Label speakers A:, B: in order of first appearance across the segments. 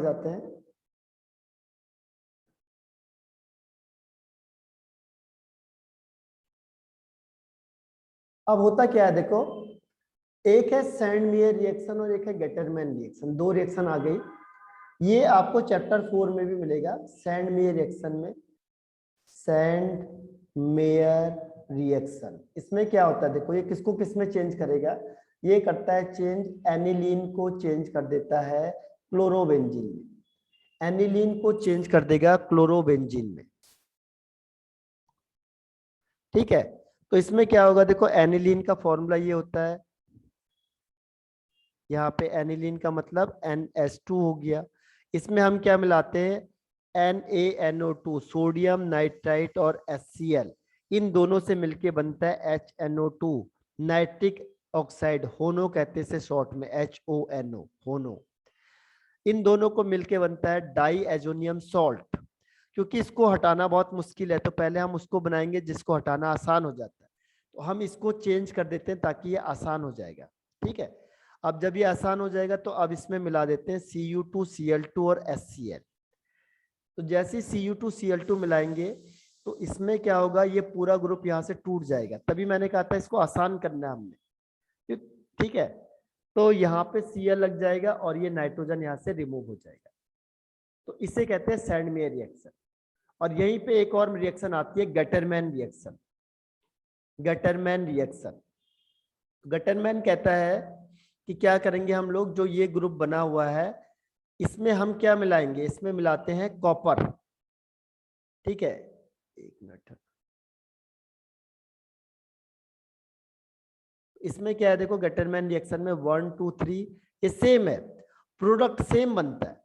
A: जाते हैं। अब होता क्या है देखो, एक है सैंडमेयर रिएक्शन और एक है गेटरमैन रिएक्शन, दो रिएक्शन आ गई। ये आपको चैप्टर 4 में भी मिलेगा, सैंडमेयर रिएक्शन में, सैंडमेयर रिएक्शन। इसमें क्या होता है देखो, ये किसको किसमें चेंज करेगा, ये करता है चेंज एनिलीन को चेंज कर देता है क्लोरोबेंजीन में, एनिलीन को चेंज कर देगा क्लोरोबेंजीन में। ठीक है, तो इसमें क्या होगा देखो, एनिलीन का फॉर्मूला ये होता है, यहाँ पे एनिलीन का मतलब NH2 हो गया। इसमें हम क्या मिलाते हैं, NaNO2, सोडियम नाइट्राइट और HCl, इन दोनों से मिलके बनता है HNO2, नाइट्रिक ऑक्साइड, होनो कहते हैं शॉर्ट में, HONO, होनो। इन दोनों को मिलके बनता है डाई एजोनियम सॉल्ट। क्योंकि इसको हटाना बहुत मुश्किल है, तो पहले हम उसको बनाएंगे जिसको हटाना आसान हो जाता है, तो हम इसको चेंज कर देते हैं ताकि ये आसान हो जाएगा। ठीक है, अब जब ये आसान हो जाएगा तो अब इसमें मिला देते हैं Cu2Cl2 और HCl। तो जैसे Cu2Cl2 मिलाएंगे तो इसमें क्या होगा, ये पूरा ग्रुप यहाँ से टूट जाएगा, तभी मैंने कहा था इसको आसान करना है हमने। ठीक है, तो यहाँ पे Cl लग जाएगा और ये नाइट्रोजन यहाँ से रिमूव हो जाएगा, तो इसे कहते हैं सैंडमेयर रिएक्शन। और यहीं पे एक और रिएक्शन आती है, Gattermann reaction. Gattermann reaction, Gattermann कहता है कि क्या करेंगे हम लोग, जो ये ग्रुप बना हुआ है इसमें हम क्या मिलाएंगे, इसमें मिलाते हैं कॉपर। ठीक है, एक मिनट, इसमें क्या है देखो, गेटरमैन रिएक्शन में 1 2 3 ये सेम है, प्रोडक्ट सेम बनता है,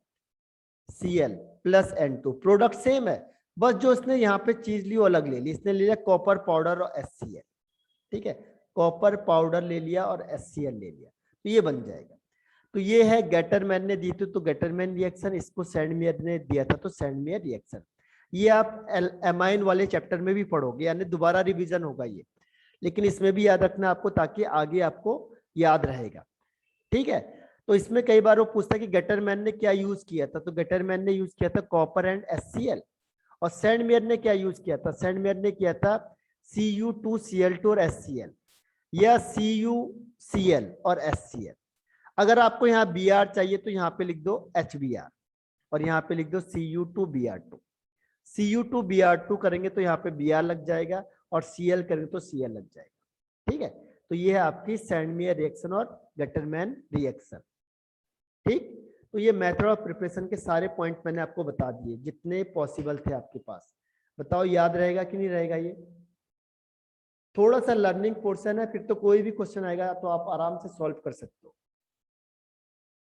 A: Cl plus N2, product same है, बस जो इसने यहाँ पे चीज ली वो अलग ले ली, इसने ले लिया कॉपर पाउडर और HCl। ठीक है, कॉपर पाउडर ले लिया और HCl ले लिया, तो ये बन जाएगा। तो ये है गेटरमैन ने दी थी तो गेटरमैन रिएक्शन, इसको सैंडमेयर ने दिया था तो सैंडमेयर रिएक्शन। ये आप एमाइन वाले चैप्टर में भी पढ़ोगे, यानी दोबारा रिवीजन होगा ये, लेकिन इसमें भी याद रखना आपको, ताकि आगे आपको याद रहेगा। ठीक है, तो इसमें कई बार वो पूछता है कि गेटरमैन ने क्या यूज किया था, तो गेटरमैन ने यूज किया था कॉपर एंड HCl। और सैंडमेयर ने क्या यूज किया था, सैंडमेयर ने किया था Cu2Cl2 और HCl, या CuCl और HCl। अगर आपको यहाँ Br चाहिए तो यहाँ पे लिख दो HBr और यहाँ पे लिख दो Cu2Br2। Cu2Br2 करेंगे तो यहाँ पे Br लग जाएगा और Cl करेंगे तो Cl लग जाएगा। ठीक है, तो ये है आपकी सैंडमेयर रिएक्शन और गेटरमैन रिएक्शन। ठीक, तो ये मेथड ऑफ प्रिपरेशन के सारे पॉइंट मैंने आपको बता दिए जितने पॉसिबल थे आपके पास। बताओ याद रहेगा कि नहीं रहेगा, ये थोड़ा सा लर्निंग पोर्शन है, फिर तो कोई भी क्वेश्चन आएगा तो आप आराम से सॉल्व कर सकते हो,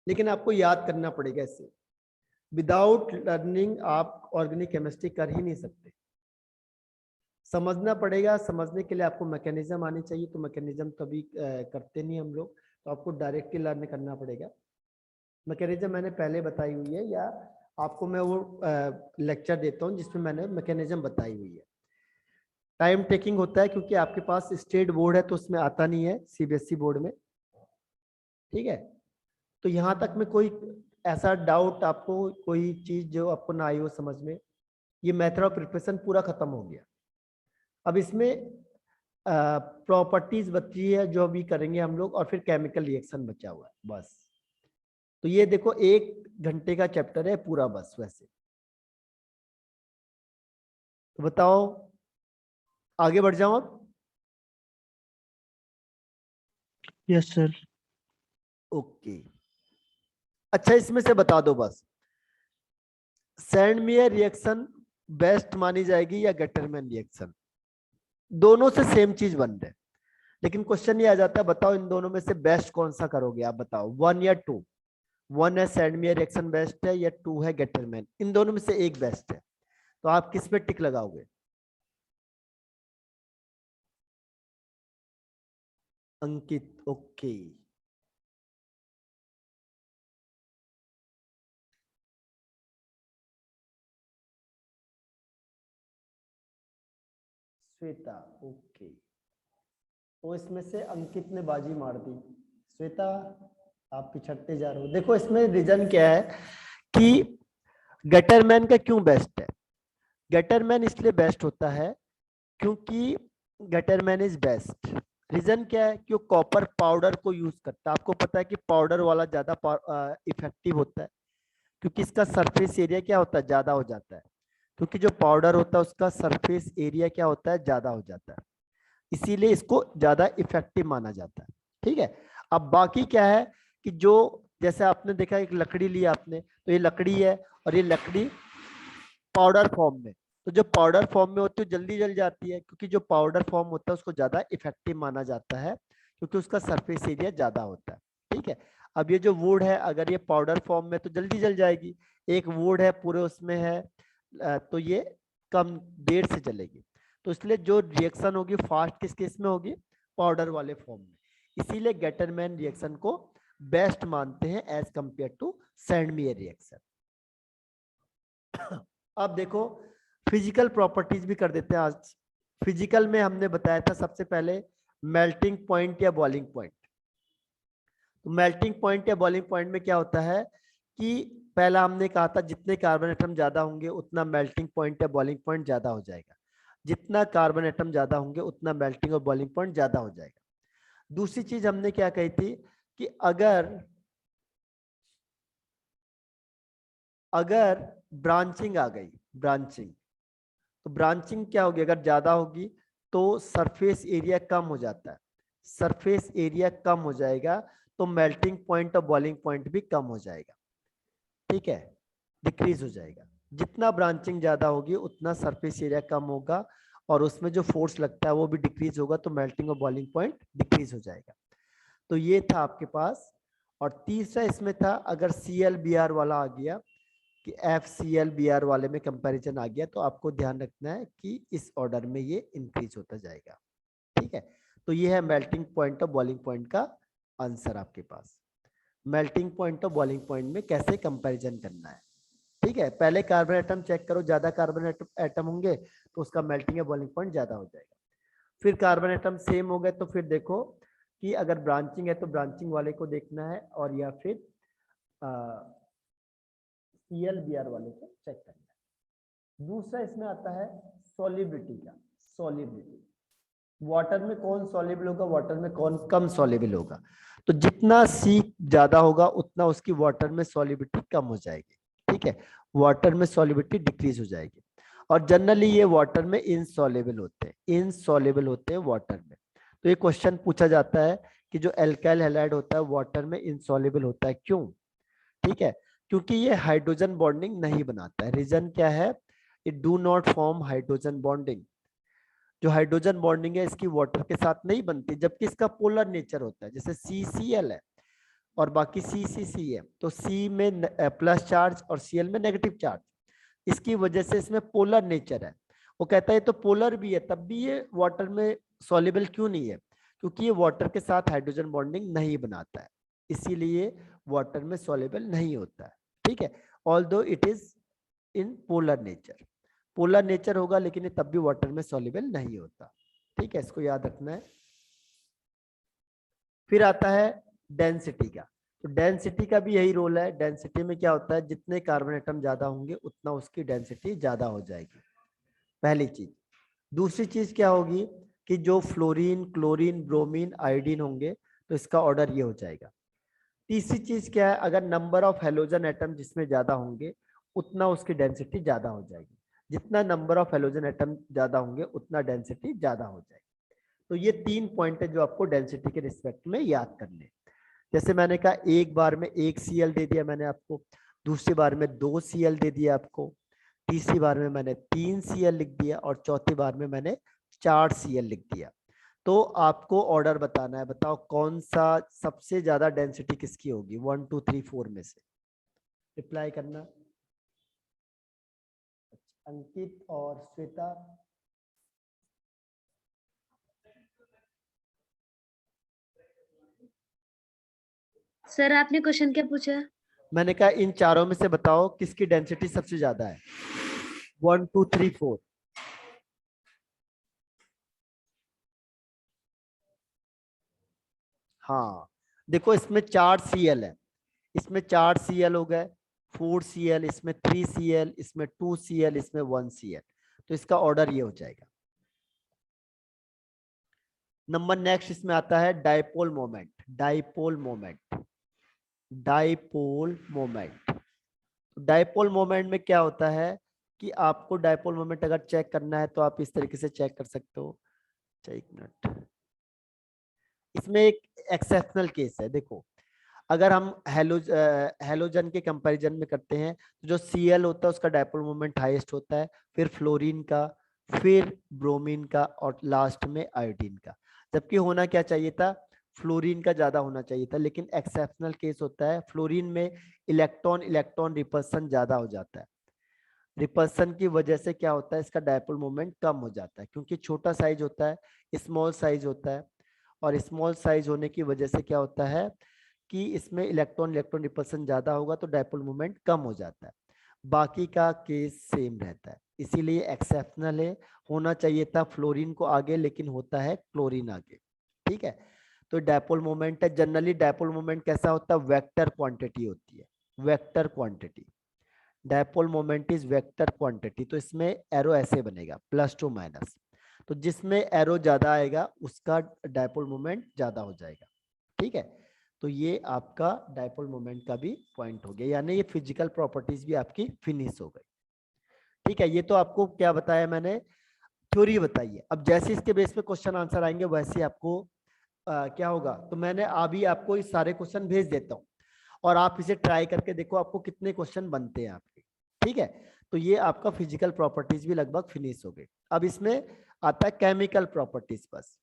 A: लेकिन आपको याद करना पड़ेगा इसे। विदाउट लर्निंग आप ऑर्गेनिक केमिस्ट्री कर ही नहीं सकते, समझना पड़ेगा। समझने के लिए आपको मैकेनिज्म आनी चाहिए, तो मैकेनिज्म कभी करते नहीं हम लोग, तो आपको डायरेक्टली लर्न करना पड़ेगा। मैकेनिज्म मैंने पहले बताई हुई है, या आपको मैं वो लेक्चर देता हूँ जिसमें मैंने मैकेनिज्म बताई हुई है। टाइम टेकिंग होता है क्योंकि आपके पास स्टेट बोर्ड है तो उसमें आता नहीं है, CBSE बोर्ड में। ठीक है, तो यहाँ तक में कोई ऐसा डाउट आपको, कोई चीज जो आपको ना आई हो समझ में, ये मेथड ऑफ प्रिपरेशन पूरा खत्म हो गया। अब इसमें प्रॉपर्टीज बची है जो अभी करेंगे हम लोग, और फिर केमिकल रिएक्शन बचा हुआ है बस। तो ये देखो 1 घंटे का चैप्टर है पूरा बस वैसे। तो बताओ आगे बढ़ जाओ अब।
B: Yes sir.
A: ओके, अच्छा इसमें से बता दो बस, सैंडमेयर रिएक्शन बेस्ट मानी जाएगी या गेटरमैन रिएक्शन? दोनों से सेम चीज बन रहे, लेकिन क्वेश्चन ये आ जाता है बताओ इन दोनों में से बेस्ट कौन सा करोगे आप, बताओ 1 या 2। 1 है सैंडमेयर रिएक्शन बेस्ट है, या 2 है गेटरमैन, इन दोनों में से एक बेस्ट है, तो आप किस पे टिक लगाओगे? अंकित, ओके। श्वेता, ओके, तो इसमें से अंकित ने बाजी मार दी। श्वेता आप पिछड़ते जा रहे हो। देखो इसमें रीजन क्या है कि गटरमैन का क्यों बेस्ट है। गटरमैन इसलिए बेस्ट होता है क्योंकि गटरमैन इज बेस्ट। रीजन क्या है कि वो कॉपर पाउडर को यूज करता है। आपको पता है कि पाउडर वाला ज्यादा इफेक्टिव होता है क्योंकि इसका सरफेस एरिया क्या होता है, ज्यादा हो जाता है। क्योंकि जो पाउडर होता है उसका सरफेस एरिया क्या होता है, ज्यादा हो जाता है, इसीलिए इसको ज्यादा इफेक्टिव माना जाता है। ठीक है। अब बाकी क्या है कि जो जैसे आपने देखा एक लकड़ी ली आपने, तो ये लकड़ी है और ये लकड़ी पाउडर फॉर्म में, तो जो पाउडर फॉर्म में होती है जल्दी जल जाती है क्योंकि जो पाउडर फॉर्म होता है उसको ज्यादा इफेक्टिव माना जाता है क्योंकि उसका सरफेस एरिया ज्यादा होता है। ठीक है। अब ये जो वुड है अगर ये पाउडर फॉर्म में तो जल्दी जल जाएगी, एक वुड है पूरे उसमें है तो ये कम देर से जलेगी। तो इसलिए जो रिएक्शन होगी फास्ट किस केस में होगी, पाउडर वाले फॉर्म में। इसीलिए गेटरमैन रिएक्शन को बेस्ट मानते हैं as compared to Sandmeyer reaction. अब देखो फिजिकल प्रॉपर्टीज भी कर देते हैं आज। फिजिकल में हमने बताया था सबसे पहले मेल्टिंग पॉइंट या बॉइलिंग पॉइंट। तो मेल्टिंग पॉइंट या बॉइलिंग पॉइंट में क्या होता है कि पहला हमने कहा था जितने कार्बन एटम ज्यादा होंगे उतना मेल्टिंग पॉइंट या बॉइलिंग पॉइंट ज्यादा हो जाएगा। जितना कार्बन एटम ज्यादा होंगे उतना मेल्टिंग और बॉइलिंग पॉइंट ज्यादा हो जाएगा। दूसरी चीज हमने क्या कही थी कि अगर ब्रांचिंग आ गई, ब्रांचिंग, तो ब्रांचिंग क्या होगी, अगर ज्यादा होगी तो सरफेस एरिया कम हो जाता है। सरफेस एरिया कम हो जाएगा तो मेल्टिंग पॉइंट और बॉइलिंग पॉइंट भी कम हो जाएगा। ठीक है, डिक्रीज हो जाएगा। जितना ब्रांचिंग ज्यादा होगी उतना सरफेस एरिया कम होगा और उसमें जो फोर्स लगता है वो भी डिक्रीज होगा, तो मेल्टिंग और बॉइलिंग पॉइंट डिक्रीज हो जाएगा। तो ये था आपके पास। और तीसरा इसमें था अगर CL Br वाला आ गया कि FCl Br वाले में कंपैरिजन आ गया, तो आपको ध्यान रखना है कि इस ऑर्डर में ये इंक्रीज होता जाएगा। ठीक है। तो ये है मेल्टिंग पॉइंट और बॉइलिंग पॉइंट का आंसर आपके पास। मेल्टिंग पॉइंट और बॉइलिंग पॉइंट में कैसे कंपैरिजन करना है। ठीक है, पहले कार्बन एटम चेक करो, ज्यादा कार्बन एटम होंगे तो उसका मेल्टिंग या बॉइलिंग पॉइंट ज्यादा हो जाएगा। फिर कार्बन एटम सेम हो गए तो फिर देखो कि अगर ब्रांचिंग है तो ब्रांचिंग वाले को देखना है और या फिर CL Br वाले को चेक करना है। दूसरा इसमें आता है सॉलिबिलिटी का। सॉलिबिलिटी, वाटर में कौन सॉल्युबल होगा, वाटर में कौन कम सॉल्युबल होगा। तो जितना C ज्यादा होगा उतना उसकी वाटर में सॉल्युबिलिटी कम हो जाएगी। ठीक है, वाटर में सॉल्युबिलिटी डिक्रीज हो जाएगी। और जनरली ये वाटर में इनसॉल्युबल होते हैं, इनसॉल्युबल होते हैं वाटर में। तो ये क्वेश्चन पूछा जाता है कि जो एल्काइल हैलाइड होता है वाटर में इनसॉल्युबल होता है, क्यों। ठीक है, क्योंकि ये हाइड्रोजन बॉन्डिंग नहीं बनाता है। रीजन क्या है, it do not form hydrogen bonding. जो हाइड्रोजन बॉन्डिंग है इसकी वाटर के साथ नहीं बनती, जबकि इसका पोलर नेचर होता है। जैसे CCl है और बाकी CCC है, तो C में प्लस चार्ज और Cl में नेगेटिव चार्ज, इसकी वजह से इसमें पोलर नेचर है। वो कहता है तो पोलर भी है तब भी ये वाटर में सॉल्युबल क्यों नहीं है, क्योंकि ये वाटर के साथ हाइड्रोजन बॉन्डिंग नहीं बनाता है, इसीलिए वाटर में सॉल्युबल नहीं होता है। ठीक है, although it is in polar nature, polar nature होगा लेकिन ये तब भी वाटर में सॉल्युबल नहीं होता। ठीक है, इसको याद रखना है। फिर आता है डेंसिटी का। तो डेंसिटी का भी यही रोल है। डेंसिटी में क्या होता है, जितने कार्बन एटम ज्यादा होंगे उतना उसकी डेंसिटी ज्यादा हो जाएगी, पहली चीज। दूसरी चीज क्या होगी कि जो फ्लोरीन, क्लोरीन, ब्रोमीन, आयोडीन होंगे तो इसका ऑर्डर ये हो जाएगा। तीसरी चीज क्या है, अगर नंबर ऑफ हेलोजन एटम जिसमें ज्यादा होंगे उतना उसकी डेंसिटी ज्यादा हो जाएगी। जितना नंबर ऑफ हेलोजन एटम ज्यादा होंगे उतना डेंसिटी ज्यादा हो जाएगी। तो ये 3 पॉइंट है जो आपको डेंसिटी के रिस्पेक्ट में याद करने। जैसे मैंने कहा एक बार में 1 Cl दे दिया मैंने आपको, दूसरी बार में 2 Cl दे दिया आपको, तीसरी बार में मैंने 3 Cl लिख दिया और चौथी बार में मैंने 4 Cl लिख दिया। तो आपको ऑर्डर बताना है, बताओ कौन सा सबसे ज्यादा डेंसिटी किसकी होगी 1 2 3 4 में से, रिप्लाई करना। अंकित और श्वेता,
C: सर आपने क्वेश्चन क्या पूछा?
A: मैंने कहा इन चारों में से बताओ किसकी डेंसिटी सबसे ज्यादा है 1 2 3 4। हाँ देखो इसमें 4 Cl है, इसमें 4 Cl हो गए, 4Cl, इसमें 3Cl, इसमें 2Cl, इसमें 1Cl। तो इसका ऑर्डर ये हो जाएगा। नंबर नेक्स्ट इसमें आता है dipole moment. Dipole moment, dipole moment. Dipole moment में क्या होता है कि आपको डाइपोल मोमेंट अगर चेक करना है तो आप इस तरीके से चेक कर सकते हो। एक मिनट, इसमें एक एक्सेप्शनल केस है। देखो, अगर हम हेलोजन के कंपैरिजन में करते हैं तो जो Cl होता है उसका डाइपोल मोमेंट हाईएस्ट होता है, फिर फ्लोरीन का, फिर ब्रोमीन का, और लास्ट में आयोडीन का। जबकि होना क्या चाहिए था, फ्लोरीन का ज्यादा होना चाहिए था, लेकिन एक्सेप्शनल केस होता है। फ्लोरीन में इलेक्ट्रॉन इलेक्ट्रॉन रिपल्सन ज्यादा हो जाता है। रिपल्सन की वजह से क्या होता है, इसका डाइपोल मोमेंट कम हो जाता है, क्योंकि छोटा साइज होता है, स्मॉल साइज होता है। और स्मॉल साइज होने की वजह से क्या होता है कि इसमें इलेक्ट्रॉन इलेक्ट्रॉन रिपल्सन ज्यादा होगा तो डाइपोल मोमेंट कम हो जाता है। बाकी का केस सेम रहता है, इसीलिए एक्सेप्शनल है। होना चाहिए था फ्लोरीन को आगे, लेकिन होता है क्लोरीन आगे। ठीक है, तो डाइपोल मोमेंट है। जनरली डाइपोल मोमेंट कैसा होता है, वेक्टर क्वांटिटी होती है, vector quantity. Dipole moment is vector quantity. तो इसमें एरो ऐसे बनेगा, +2 माइनस। तो जिसमें एरो ज्यादा आएगा उसका डाइपोल मोमेंट ज्यादा हो जाएगा। ठीक है, तो ये आपका डाइपोल मोमेंट का भी पॉइंट हो गया, यानी ये फिजिकल प्रॉपर्टीज भी आपकी फिनिश हो गई। ठीक है, ये तो आपको क्या बताया मैंने, थ्योरी बताई है। अब जैसे इसके बेस पे क्वेश्चन आंसर आएंगे वैसे आपको क्या होगा, तो मैंने अभी आपको इस सारे क्वेश्चन भेज देता हूँ और आप इसे ट्राई करके देखो आपको कितने क्वेश्चन बनते हैं आपके। ठीक है, तो ये आपका फिजिकल प्रॉपर्टीज भी लगभग फिनिश हो गई। अब इसमें आता है केमिकल प्रॉपर्टीज। बस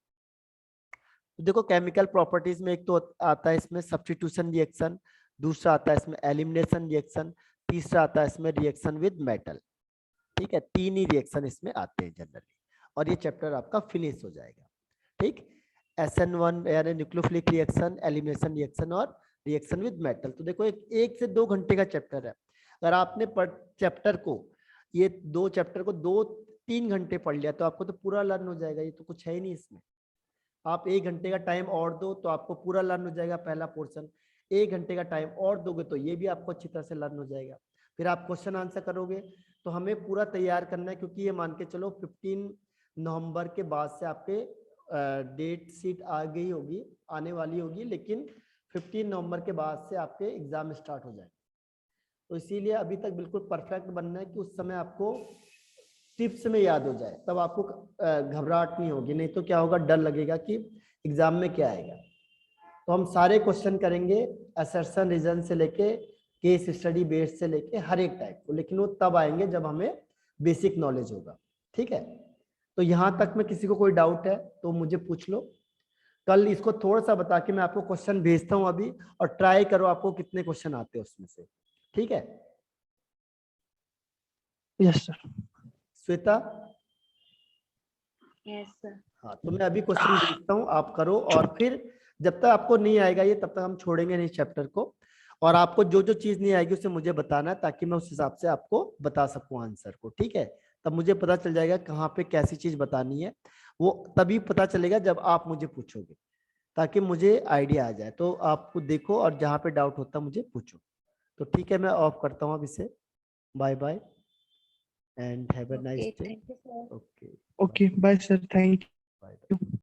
A: तो देखो, केमिकल प्रॉपर्टीज में एक तो आता है इसमें सब्स्टिट्यूशन रिएक्शन, दूसरा आता है इसमें एलिमिनेशन रिएक्शन, तीसरा आता है इसमें रिएक्शन विद मेटल। ठीक है, 3 ही रिएक्शन इसमें आते हैं जनरली, और ये चैप्टर आपका फिनिश हो जाएगा। ठीक, SN1 यानी न्यूक्लियोफिलिक रिएक्शन, एलिमिनेशन रिएक्शन और रिएक्शन विद मेटल। तो देखो, एक से 2 घंटे का चैप्टर है। अगर आपने चैप्टर को, ये 2 चैप्टर को 2-3 घंटे पढ़ लिया तो आपको तो पूरा लर्न हो जाएगा। ये तो कुछ है ही नहीं इसमें। आप 1 घंटे का टाइम और दो तो आपको पूरा लर्न हो जाएगा पहला पोर्शन। 1 घंटे का टाइम और दोगे तो ये भी आपको अच्छी तरह से लर्न हो जाएगा। फिर आप क्वेश्चन आंसर करोगे। तो हमें पूरा तैयार करना है, क्योंकि ये मान के चलो 15 नवंबर के बाद से आपके डेट शीट आ गई होगी, आने वाली होगी, लेकिन 15 नवंबर के बाद से आपके एग्जाम स्टार्ट हो जाए। तो इसीलिए अभी तक बिल्कुल परफेक्ट बनना है कि उस समय आपको टिप्स में याद हो जाए, तब आपको घबराहट नहीं होगी। नहीं तो क्या होगा, डर लगेगा कि एग्जाम में क्या आएगा। तो हम सारे क्वेश्चन करेंगे, असर्शन रीजन से लेके केस स्टडी बेस्ड से लेके हर एक टाइप को, लेकिन वो तब आएंगे जब हमें बेसिक नॉलेज होगा। ठीक है, तो यहाँ तक में किसी को कोई डाउट है तो मुझे पूछ लो। कल इसको थोड़ा सा बता के मैं आपको क्वेश्चन भेजता हूँ अभी, और ट्राई करो आपको कितने क्वेश्चन आते हैं उसमें से। ठीक है
B: yes sir.
A: Shweta?
C: Yes sir.
A: हाँ, तो मैं अभी क्वेश्चन भेजता हूँ, आप करो। और फिर जब तक आपको नहीं आएगा ये, तब तक हम छोड़ेंगे नहीं चैप्टर को। और आपको जो जो चीज नहीं आएगी उसे मुझे बताना है, ताकि मैं उस हिसाब से आपको बता सकूं आंसर को। ठीक है, तब मुझे पता चल जाएगा कहाँ पे कैसी चीज बतानी है। वो तभी पता चलेगा जब आप मुझे पूछोगे, ताकि मुझे आइडिया आ जाए। तो आपको देखो, और जहाँ पे डाउट होता है मुझे पूछो। तो ठीक है, मैं ऑफ करता हूँ अब इसे। Bye bye and have a nice
C: okay,
A: day.
C: Thank you sir.
A: Okay,
B: okay bye sir, thank
A: bye.
B: You.